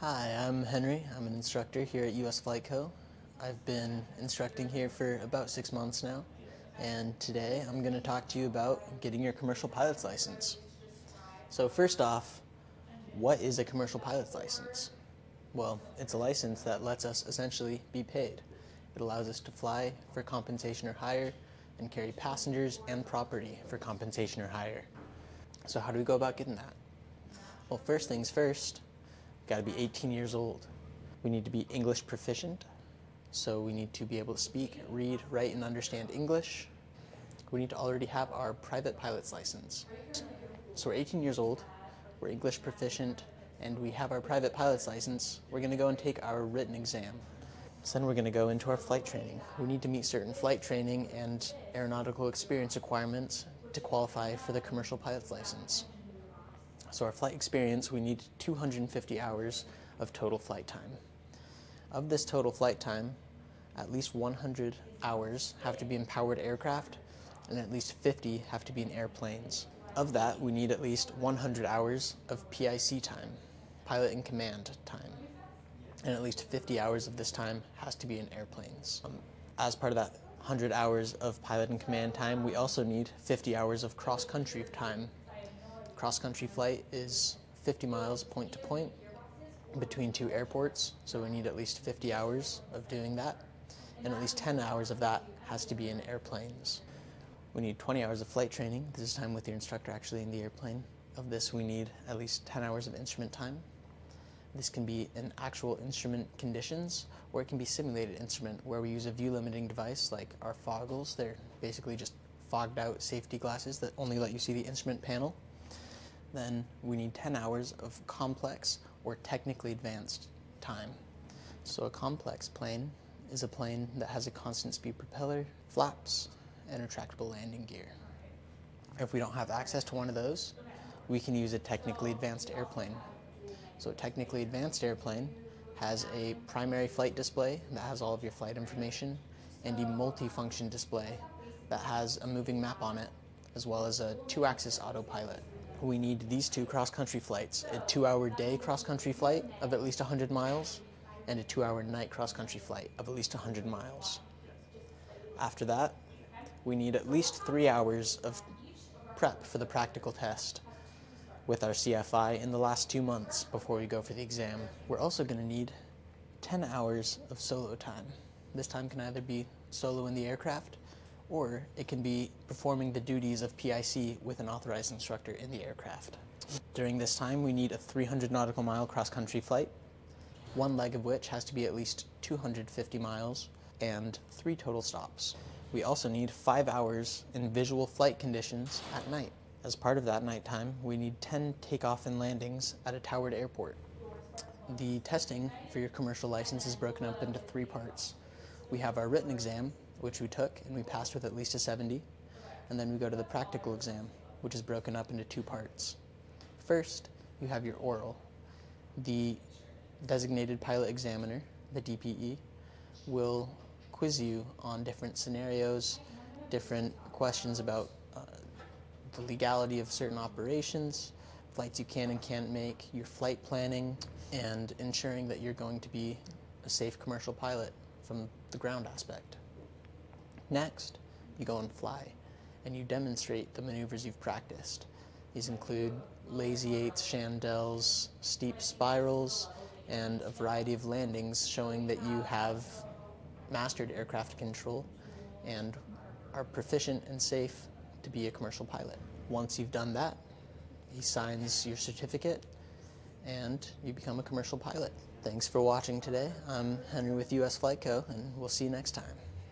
Hi, I'm Henry. I'm an instructor here at US Flight Co. I've been instructing here for about 6 months now, and today I'm going to talk to you about getting your commercial pilot's license. So first off, what is a commercial pilot's license? Well, it's a license that lets us essentially be paid. It allows us to fly for compensation or hire and carry passengers and property for compensation or hire. So how do we go about getting that? Well, first things first, got to be 18 years old. We need to be English proficient, so we need to be able to speak, read, write, and understand English. We need to already have our private pilot's license. So we're 18 years old, we're English proficient, and we have our private pilot's license. We're going to go and take our written exam. So then we're going to go into our flight training. We need to meet certain flight training and aeronautical experience requirements to qualify for the commercial pilot's license. So our flight experience, we need 250 hours of total flight time. Of this total flight time, at least 100 hours have to be in powered aircraft, and at least 50 have to be in airplanes. Of that, we need at least 100 hours of PIC time, pilot in command time, and at least 50 hours of this time has to be in airplanes. As part of that 100 hours of pilot in command time, we also need 50 hours of cross-country time. Cross-country flight is 50 miles point to point between two airports, so we need at least 50 hours of doing that, and at least 10 hours of that has to be in airplanes. We need 20 hours of flight training. This is time with your instructor actually in the airplane. Of this, we need at least 10 hours of instrument time. This can be in actual instrument conditions, or it can be simulated instrument where we use a view-limiting device like our foggles. They're basically just fogged out safety glasses that only let you see the instrument panel. Then we need 10 hours of complex or technically advanced time. So a complex plane is a plane that has a constant speed propeller, flaps, and retractable landing gear. If we don't have access to one of those, we can use a technically advanced airplane. So a technically advanced airplane has a primary flight display that has all of your flight information, and a multifunction display that has a moving map on it, as well as a 2-axis autopilot. We need these two cross-country flights, a 2-hour day cross-country flight of at least 100 miles and a 2-hour night cross-country flight of at least 100 miles. After that, we need at least 3 hours of prep for the practical test with our CFI in the last 2 months before we go for the exam. We're also going to need 10 hours of solo time. This time can either be solo in the aircraft, or it can be performing the duties of PIC with an authorized instructor in the aircraft. During this time, we need a 300 nautical mile cross-country flight, one leg of which has to be at least 250 miles, and 3 total stops. We also need 5 hours in visual flight conditions at night. As part of that nighttime, we need 10 takeoff and landings at a towered airport. The testing for your commercial license is broken up into 3 parts. We have our written exam, which we took and we passed with at least a 70, and then we go to the practical exam, which is broken up into 2 parts. First, you have your oral. The designated pilot examiner, the DPE, will quiz you on different scenarios, different questions about the legality of certain operations, flights you can and can't make, your flight planning, and ensuring that you're going to be a safe commercial pilot from the ground aspect. Next, you go and fly, and you demonstrate the maneuvers you've practiced. These include lazy eights, chandelles, steep spirals, and a variety of landings showing that you have mastered aircraft control and are proficient and safe to be a commercial pilot. Once you've done that, he signs your certificate and you become a commercial pilot. Thanks for watching today. I'm Henry with US Flight Co., and we'll see you next time.